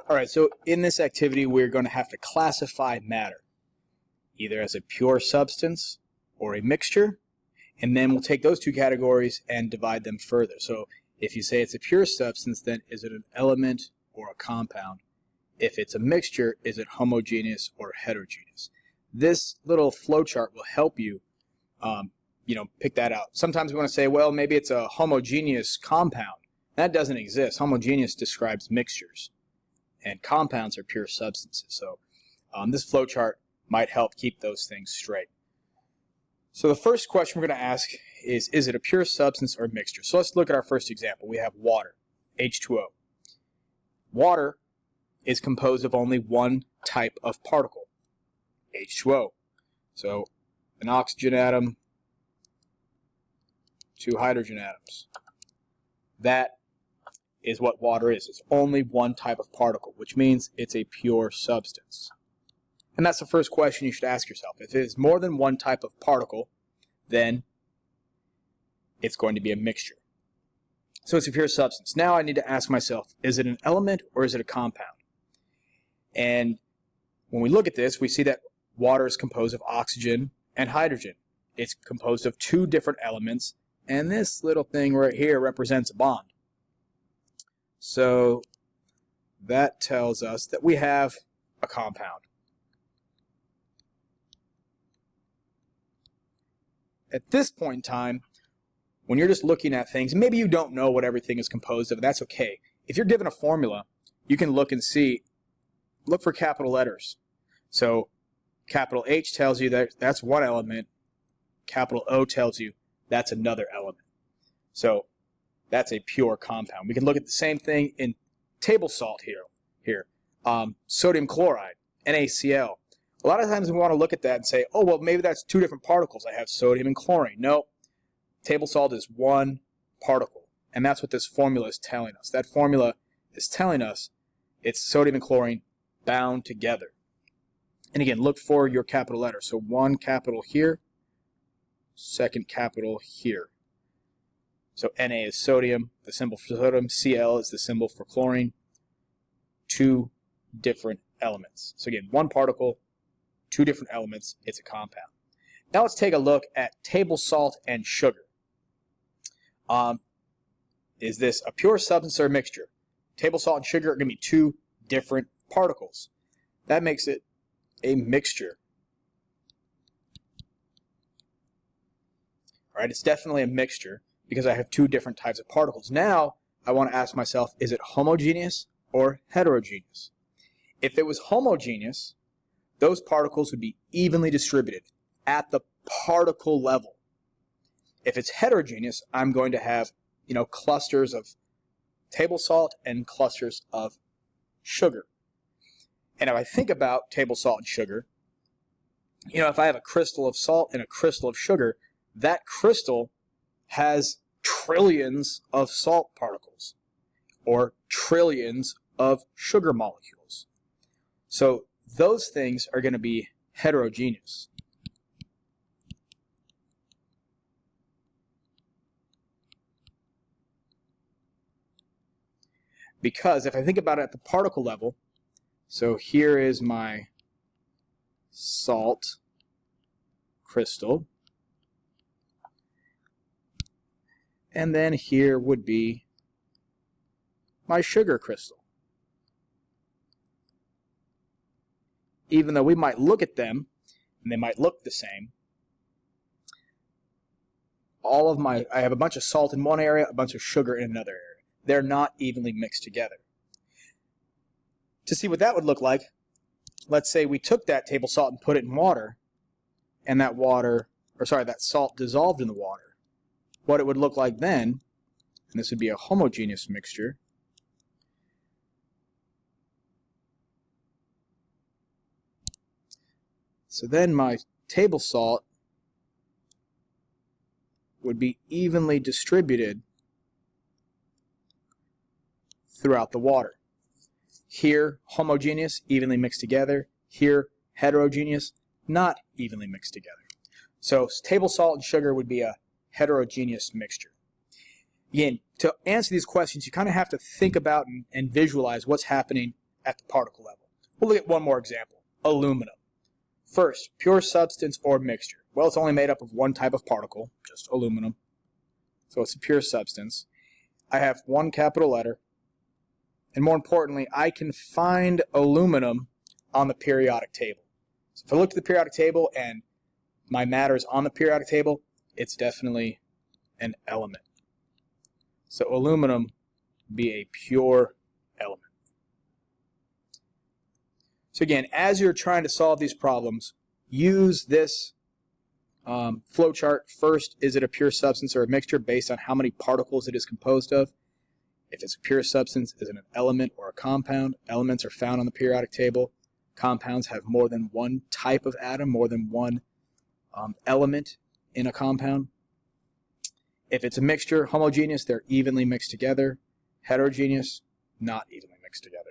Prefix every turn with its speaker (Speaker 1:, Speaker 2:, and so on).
Speaker 1: All right, so in this activity, we're going to have to classify matter, either as a pure substance or a mixture, and then we'll take those two categories and divide them further. So if you say it's a pure substance, then is it an element or a compound? If it's a mixture, is it homogeneous or heterogeneous? This little flowchart will help you, pick that out. Sometimes we want to say, well, maybe it's a homogeneous compound. That doesn't exist. Homogeneous describes mixtures, and compounds are pure substances. So this flowchart might help keep those things straight. So the first question we're going to ask is it a pure substance or mixture? So let's look at our first example. We have water, H2O. Water is composed of only one type of particle, H2O. So an oxygen atom, two hydrogen atoms. That is what water is. It's only one type of particle, which means it's a pure substance. And that's the first question you should ask yourself. If it is more than one type of particle, then it's going to be a mixture. So it's a pure substance. Now I need to ask myself, is it an element or is it a compound? And when we look at this, we see that water is composed of oxygen and hydrogen. It's composed of two different elements, and this little thing right here represents a bond. So that tells us that we have a compound. At this point in time, when you're just looking at things, maybe you don't know what everything is composed of, and that's okay. If you're given a formula, you can look and see, look for capital letters. So capital H tells you that that's one element. Capital O tells you that's another element. So that's a pure compound. We can look at the same thing in table salt here. Sodium chloride, NaCl. A lot of times we want to look at that and say, oh, well, maybe that's two different particles. I have sodium and chlorine. No, table salt is one particle, and that's what this formula is telling us. That formula is telling us it's sodium and chlorine bound together. And again, look for your capital letter. So one capital here, second capital here. So Na is sodium, the symbol for sodium. Cl is the symbol for chlorine. Two different elements. So again, one particle, two different elements, it's a compound. Now let's take a look at table salt and sugar. Is this a pure substance or a mixture? Table salt and sugar are going to be two different particles. That makes it a mixture. All right, it's definitely a mixture because I have two different types of particles. Now I want to ask myself, is it homogeneous or heterogeneous? If it was homogeneous, those particles would be evenly distributed at the particle level. If it's heterogeneous, I'm going to have, clusters of table salt and clusters of sugar. And if I think about table salt and sugar, if I have a crystal of salt and a crystal of sugar, that crystal has trillions of salt particles or trillions of sugar molecules. So those things are going to be heterogeneous. Because if I think about it at the particle level, so here is my salt crystal, and then here would be my sugar crystal. Even though we might look at them, and they might look the same, I have a bunch of salt in one area, a bunch of sugar in another area. They're not evenly mixed together. To see what that would look like, let's say we took that table salt and put it in water, and that salt dissolved in the water. What it would look like then, and this would be a homogeneous mixture, so then my table salt would be evenly distributed throughout the water. Here, homogeneous, evenly mixed together. Here, heterogeneous, not evenly mixed together. So table salt and sugar would be a heterogeneous mixture. Again, to answer these questions, you kind of have to think about and visualize what's happening at the particle level. We'll look at one more example, aluminum. First, pure substance or mixture. Well, it's only made up of one type of particle, just aluminum. So it's a pure substance. I have one capital letter. And more importantly, I can find aluminum on the periodic table. So if I look at the periodic table and my matter is on the periodic table, it's definitely an element. So aluminum would be a pure element. So again, as you're trying to solve these problems, use this flow chart. First, is it a pure substance or a mixture based on how many particles it is composed of? If it's a pure substance, is it an element or a compound? Elements are found on the periodic table. Compounds have more than one type of atom, more than one element in a compound. If it's a mixture, homogeneous, they're evenly mixed together. Heterogeneous, not evenly mixed together.